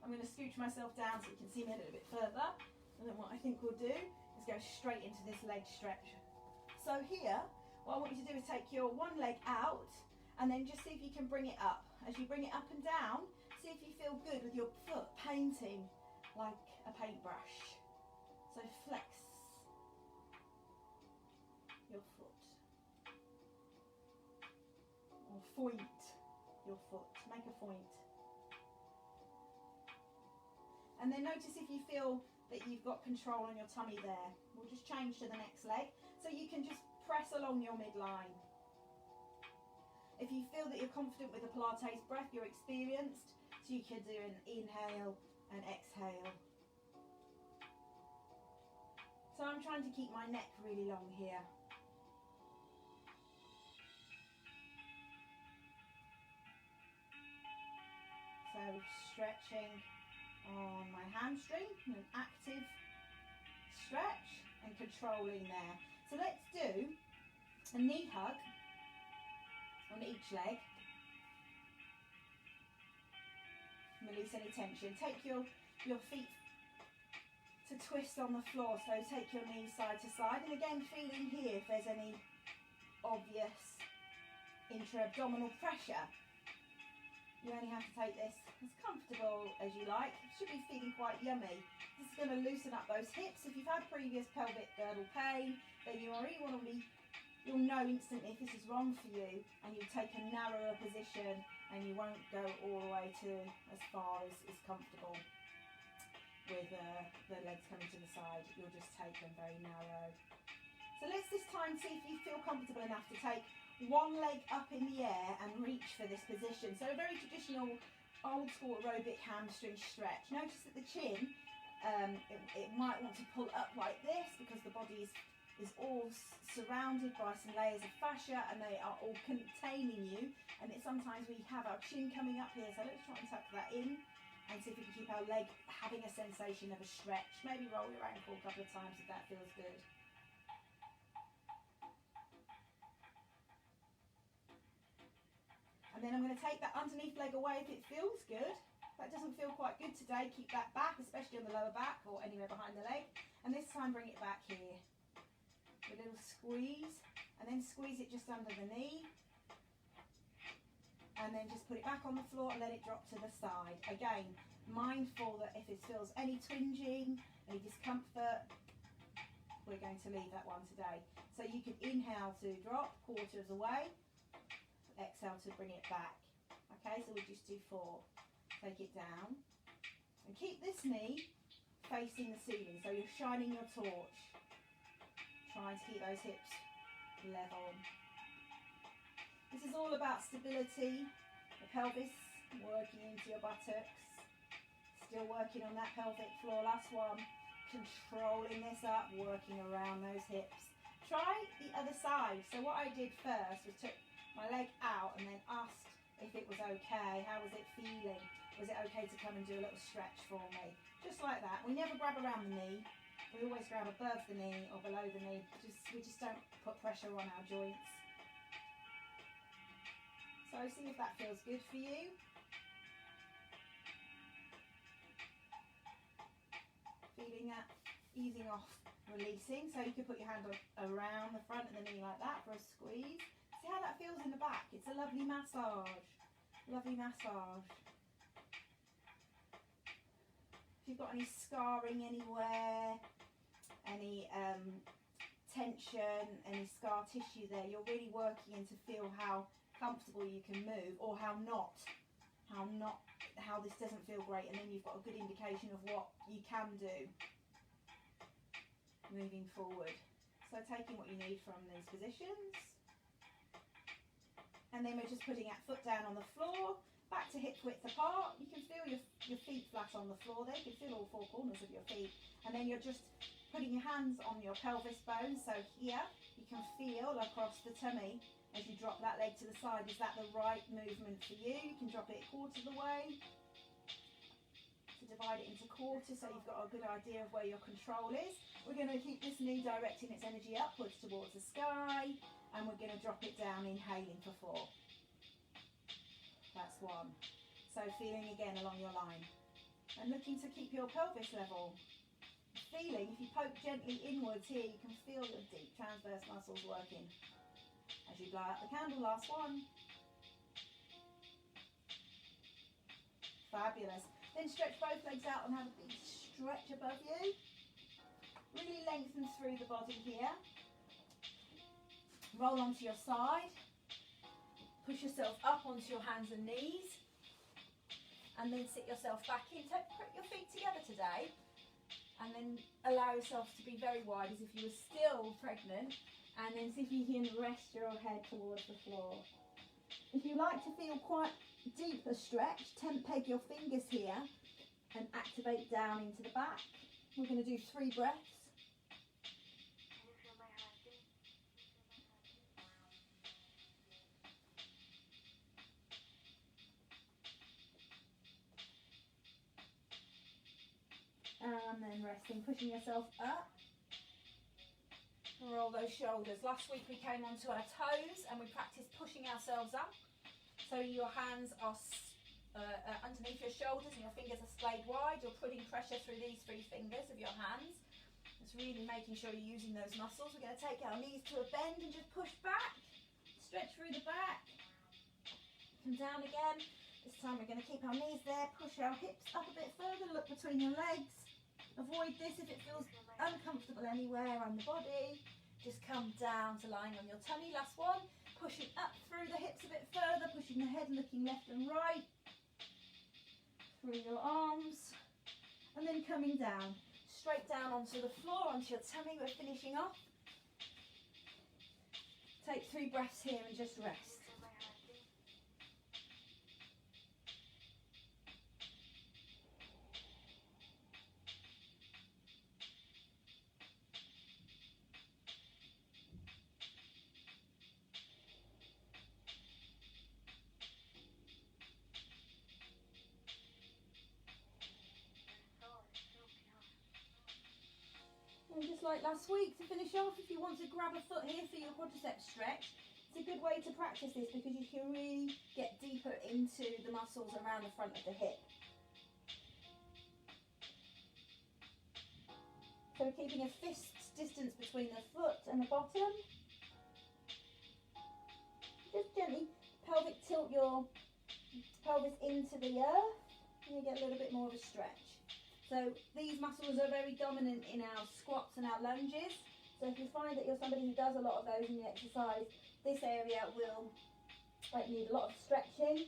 A: I'm going to scooch myself down so you can see me a little bit further. And then what I think we'll do is go straight into this leg stretch. So here, what I want you to do is take your one leg out and then just see if you can bring it up. As you bring it up and down, see if you feel good with your foot painting like a paintbrush. So flex your foot. Or foint your foot. Make a foint. And then notice if you feel that you've got control on your tummy there. We'll just change to the next leg. So you can just press along your midline. If you feel that you're confident with the Pilates breath, you're experienced, so you can do an inhale and exhale. So I'm trying to keep my neck really long here. So stretching on my hamstring, an active stretch and controlling there. So let's do a knee hug on each leg. Release any tension. Take your feet to twist on the floor, so take your knees side to side, and again feeling here if there's any obvious intra-abdominal pressure. You only have to take this as comfortable as you like. You should be feeling quite yummy. This is going to loosen up those hips. If you've had previous pelvic girdle pain, then you'll know instantly if this is wrong for you, and you take a narrower position and you won't go all the way to as far as is comfortable with the legs coming to the side. You'll just take them very narrow. So let's this time see if you feel comfortable enough to take one leg up in the air and reach for this position. So a very traditional old school aerobic hamstring stretch. Notice that the chin, it might want to pull up like this because the body is all surrounded by some layers of fascia and they are all containing you. And sometimes we have our chin coming up here, so let's try and tuck that in and see if we can keep our leg having a sensation of a stretch. Maybe roll your ankle a couple of times if that feels good. And then I'm going to take that underneath leg away if it feels good. If that doesn't feel quite good today, keep that back, especially on the lower back or anywhere behind the leg. And this time bring it back here. A little squeeze, and then squeeze it just under the knee. and then just put it back on the floor and let it drop to the side. Again, mindful that if it feels any twinging, any discomfort, we're going to leave that one today. So you can inhale to drop quarter of the way, exhale to bring it back. Okay, so we just do 4. Take it down and keep this knee facing the ceiling, so you're shining your torch, trying to keep those hips level. This is all about stability, the pelvis working into your buttocks, still working on that pelvic floor. Last one, controlling this up, working around those hips. Try the other side. So what I did first was took my leg out and then asked if it was okay. How was it feeling? Was it okay to come and do a little stretch for me? Just like that. We never grab around the knee. We always grab above the knee or below the knee. We just don't put pressure on our joints. So see if that feels good for you. Feeling that easing off, releasing. So you could put your hand around the front of the knee like that for a squeeze. See how that feels in the back. It's a lovely massage. Lovely massage. If you've got any scarring anywhere, any tension, any scar tissue there, you're really working in to feel how comfortable you can move, or how this doesn't feel great, and then you've got a good indication of what you can do moving forward. So taking what you need from these positions, and then we're just putting our foot down on the floor, back to hip width apart. You can feel your feet flat on the floor there. You can feel all 4 corners of your feet, and then you're just putting your hands on your pelvis bone. So here you can feel across the tummy as you drop that leg to the side. Is that the right movement for you? You can drop it a quarter of the way. To divide it into quarters so you've got a good idea of where your control is. We're going to keep this knee directing its energy upwards towards the sky, and we're going to drop it down, inhaling for 4. That's 1. So feeling again along your line. And looking to keep your pelvis level. Feeling, if you poke gently inwards here, you can feel your deep transverse muscles working. As you blow out the candle, last one. Fabulous. Then stretch both legs out and have a big stretch above you. Really lengthen through the body here. Roll onto your side. Push yourself up onto your hands and knees. And then sit yourself back in. Put your feet together today. And then allow yourself to be very wide as if you were still pregnant. And then see if you can rest your head towards the floor. If you like to feel quite deep a stretch, peg your fingers here and activate down into the back. We're going to do 3 breaths. And then resting, pushing yourself up. Roll those shoulders. Last week we came onto our toes and we practiced pushing ourselves up. So your hands are underneath your shoulders and your fingers are splayed wide. You're putting pressure through these 3 fingers of your hands. It's really making sure you're using those muscles. We're going to take our knees to a bend and just push back. Stretch through the back. Come down again. This time we're going to keep our knees there. Push our hips up a bit further. Look between your legs. Avoid this if it feels uncomfortable anywhere on the body. Just come down to lying on your tummy. Last one. Pushing up through the hips a bit further. Pushing the head, looking left and right. Through your arms. And then coming down. Straight down onto the floor, onto your tummy. We're finishing off. Take 3 breaths here and just rest. And just like last week, to finish off, if you want to grab a foot here for your quadriceps stretch, it's a good way to practice this because you can really get deeper into the muscles around the front of the hip. So we're keeping a fist distance between the foot and the bottom. Just gently pelvic tilt your
B: pelvis into the earth, and you get a little bit more of a stretch. So these muscles are very dominant in our squats and our lunges. So if you find that you're somebody who does a lot of those in the exercise, this area will need a lot of stretching.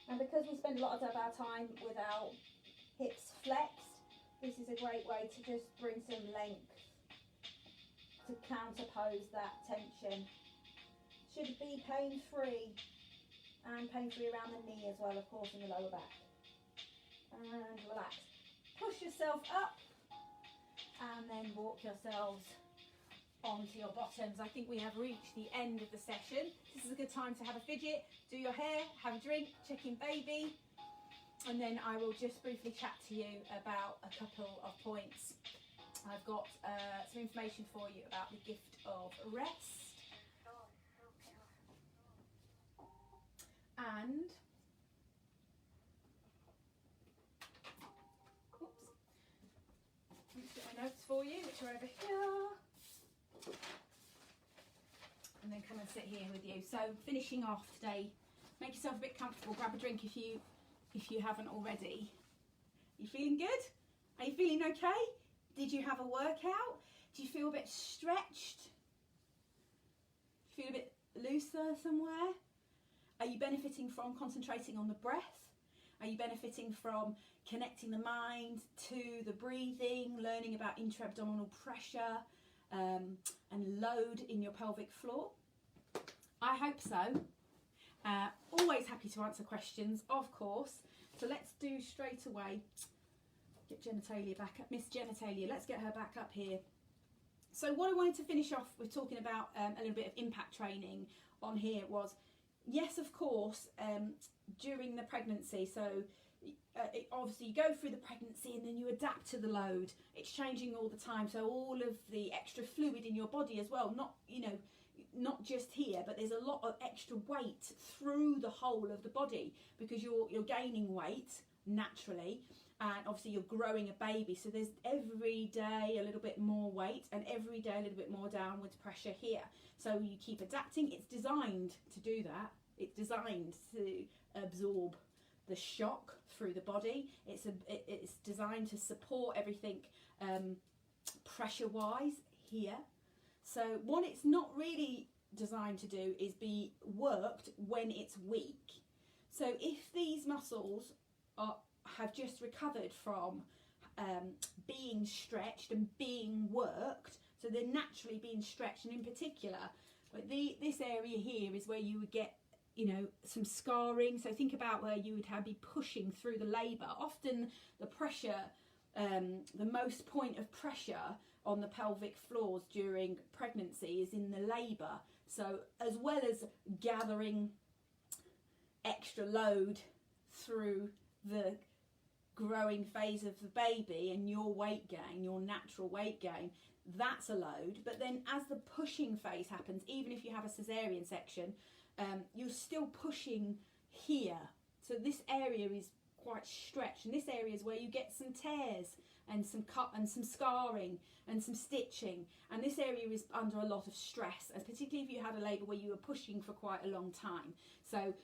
B: And because we spend a lot of our time with our hips flexed, this is a great way to just bring some length to counterpose that tension. Should be pain-free, and pain-free around the knee as well, of course, in the lower back. And relax. Push yourself up, and then walk yourselves onto your bottoms. I think we have reached the end of the session. This is a good time to have a fidget, do your hair, have a drink, check in baby, and then I will just briefly chat to you about a couple of points. I've got some information for you about the gift of rest, and let's get my notes for you, which are over here, and then come and sit here with you. So finishing off today, make yourself a bit comfortable, grab a drink if you haven't already. You feeling good? Are you feeling okay? Did you have a workout? Do you feel a bit stretched? Do you feel a bit looser somewhere? Are you benefiting from concentrating on the breath? Are you benefiting from connecting the mind to the breathing, learning about intra-abdominal pressure and load in your pelvic floor? I hope so. Always happy to answer questions, of course. So let's do straight away. Get genitalia back up. Miss Genitalia, let's get her back up here. So what I wanted to finish off with talking about a little bit of impact training on here was, yes, of course, during the pregnancy. So obviously you go through the pregnancy and then you adapt to the load. It's changing all the time. So all of the extra fluid in your body as well, not just here, but there's a lot of extra weight through the whole of the body because you're gaining weight naturally, and obviously you're growing a baby, so there's every day a little bit more weight and every day a little bit more downwards pressure here. So you keep adapting. It's designed to do that. It's designed to absorb the shock through the body. It's designed to support everything pressure wise here. So what it's not really designed to do is be worked when it's weak. So if these muscles have just recovered from being stretched and being worked, so they're naturally being stretched, and in particular, but this area here is where you would get, some scarring. So think about where you would be pushing through the labour. Often the pressure, the most point of pressure on the pelvic floors during pregnancy is in the labour. So as well as gathering extra load through the growing phase of the baby and your weight gain, your natural weight gain, that's a load. But then as the pushing phase happens, even if you have a cesarean section, you're still pushing here. So this area is quite stretched, and this area is where you get some tears and some cut and some scarring and some stitching, and this area is under a lot of stress, and particularly if you had a labour where you were pushing for quite a long time. So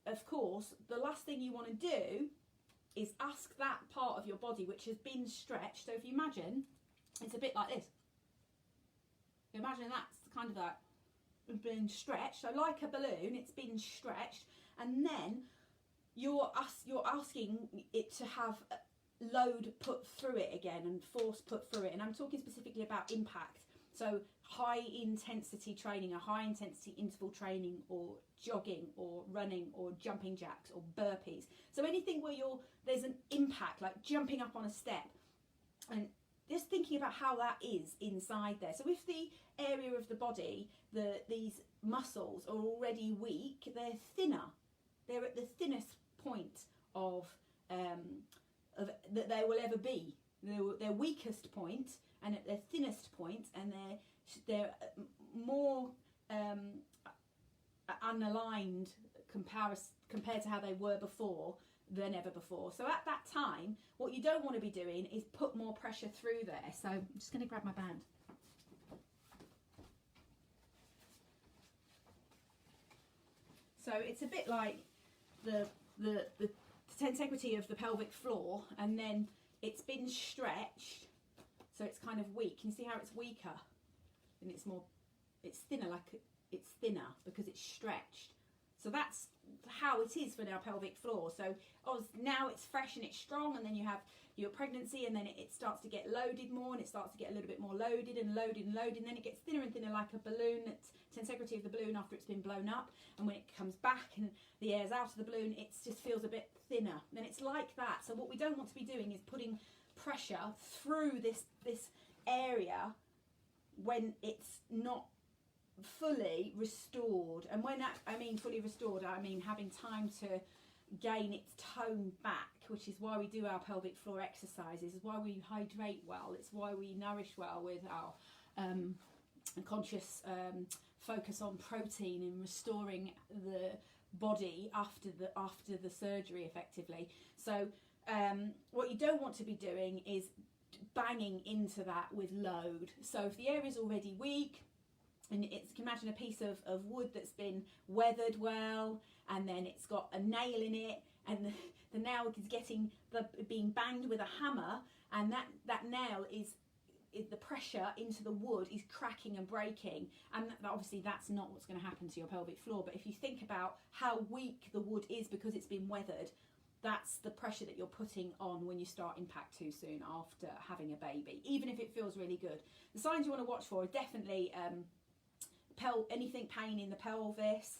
B: of course the last thing you want to do is ask that part of your body which has been stretched. So if you imagine it's a bit like this, imagine that's kind of like been stretched, so like a balloon, it's been stretched, and then you're asking it to have load put through it again and force put through it. And I'm talking specifically about impact, so high intensity training, a high intensity interval training, or jogging or running or jumping jacks or burpees. So anything where there's an impact, like jumping up on a step, and just thinking about how that is inside there. So if the area of the body, these muscles are already weak, they're thinner. They're at the thinnest point of that they will ever be. Their weakest point and at their thinnest point, and they're more unaligned compared to how they were before than ever before. So at that time, what you don't want to be doing is put more pressure through there. So I'm just going to grab my band.
A: So it's a bit like the tensegrity of the pelvic floor, and then it's been stretched, so it's kind of weak. Can you see how it's weaker? And it's thinner, like it's thinner because it's stretched. So that's how it is for our pelvic floor. So now it's fresh and it's strong, and then you have your pregnancy, and then it starts to get loaded more, and it starts to get a little bit more loaded and loaded and loaded, and then it gets thinner and thinner like a balloon. It's tensegrity of the balloon after it's been blown up, and when it comes back and the air's out of the balloon, it just feels a bit thinner. And it's like that. So what we don't want to be doing is putting pressure through this area when it's not fully restored. And when I mean fully restored, I mean having time to gain its tone back, which is why we do our pelvic floor exercises. It's why we hydrate well. It's why we nourish well with our conscious focus on protein and restoring the body after the surgery effectively. So what you don't want to be doing is banging into that with load. So if the area is already weak, and you can imagine a piece of wood that's been weathered well, and then it's got a nail in it, and the nail is being banged with a hammer, and that nail is the pressure into the wood is cracking and breaking, and obviously that's not what's going to happen to your pelvic floor. But if you think about how weak the wood is because it's been weathered, that's the pressure that you're putting on when you start impact too soon after having a baby, even if it feels really good. The signs you want to watch for are definitely anything pain in the pelvis,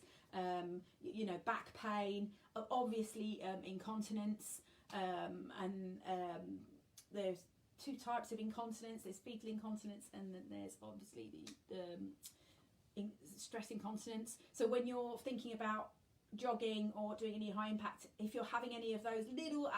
A: back pain, obviously incontinence, and there's two types of incontinence. There's fetal incontinence, and then there's obviously the stress incontinence. So when you're thinking about jogging or doing any high impact, if you're having any of those little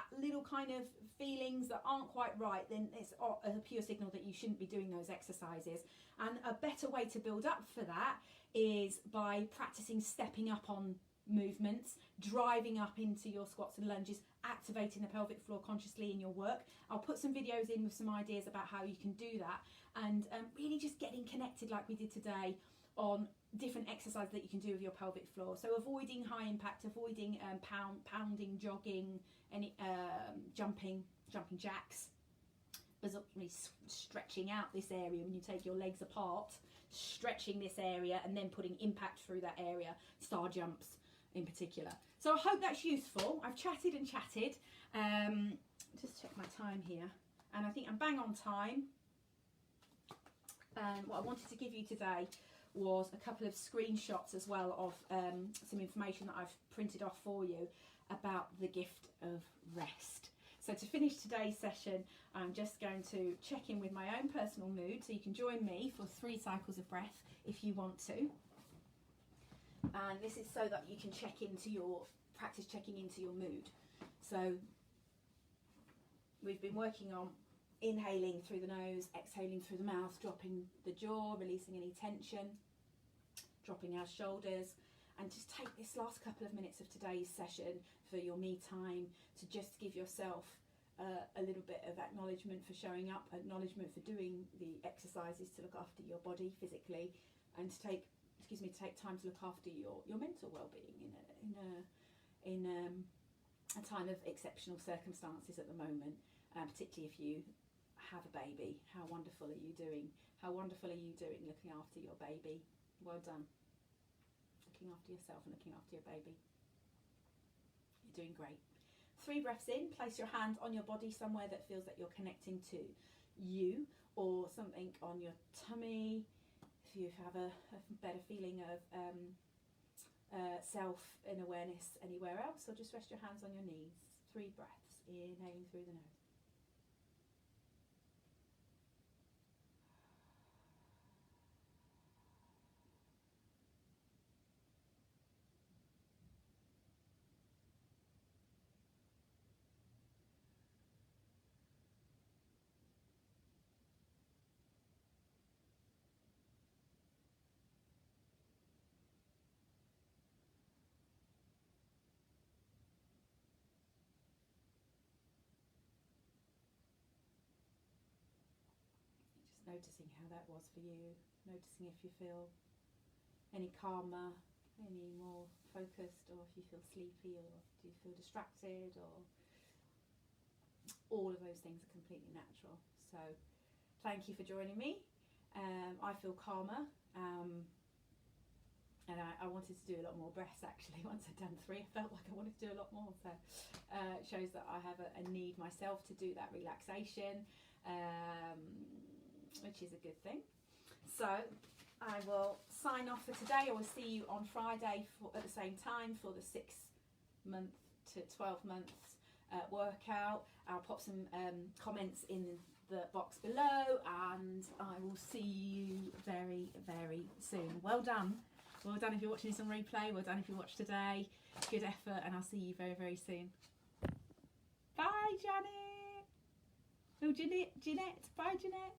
A: kind of feelings that aren't quite right, then it's a pure signal that you shouldn't be doing those exercises. And a better way to build up for that is by practicing stepping up on movements, driving up into your squats and lunges, activating the pelvic floor consciously in your work. I'll put some videos in with some ideas about how you can do that, and really just getting connected like we did today on different exercises that you can do with your pelvic floor. So avoiding high impact, avoiding pounding, jogging, any jumping jacks, but really stretching out this area when you take your legs apart, stretching this area and then putting impact through that area, star jumps in particular. So I hope that's useful. I've chatted and chatted. Just check my time here, and I think I'm bang on time. And what I wanted to give you today was a couple of screenshots as well of some information that I've printed off for you about the gift of rest. So to finish today's session, I'm just going to check in with my own personal mood, so you can join me for 3 cycles of breath if you want to. And this is so that you can practice checking into your mood. So we've been working on inhaling through the nose, exhaling through the mouth, dropping the jaw, releasing any tension, dropping our shoulders, and just take this last couple of minutes of today's session for your me time to just give yourself a little bit of acknowledgement for showing up, acknowledgement for doing the exercises to look after your body physically, and to take time to look after your mental well-being in a time of exceptional circumstances at the moment, particularly if you have a baby. How wonderful are you doing? How wonderful are you doing looking after your baby? Well done. Looking after yourself and looking after your baby. You're doing great. 3 breaths in. Place your hand on your body somewhere that feels that you're connecting to you, or something on your tummy. If you have a better feeling of self and awareness anywhere else, or just rest your hands on your knees. 3 breaths. Inhaling through the nose. Noticing how that was for you, noticing if you feel any calmer, any more focused.
B: focused, or if you feel sleepy, or do you feel distracted, or all of those things are completely natural. So thank you for joining me. I feel calmer, and I wanted to do a lot more breaths actually. Once I'd done 3, I felt like I wanted to do a lot more, so it shows that I have a need myself to do that relaxation, which is a good thing. So I will sign off for today. I will see you on Friday at the same time for the 6-month to 12 months workout. I'll pop some comments in the box below, and I will see you very, very soon. Well done. Well done if you're watching this on replay. Well done if you watched today. Good effort, and I'll see you very, very soon. Bye, Janet. Oh, Jeanette. Bye, Jeanette.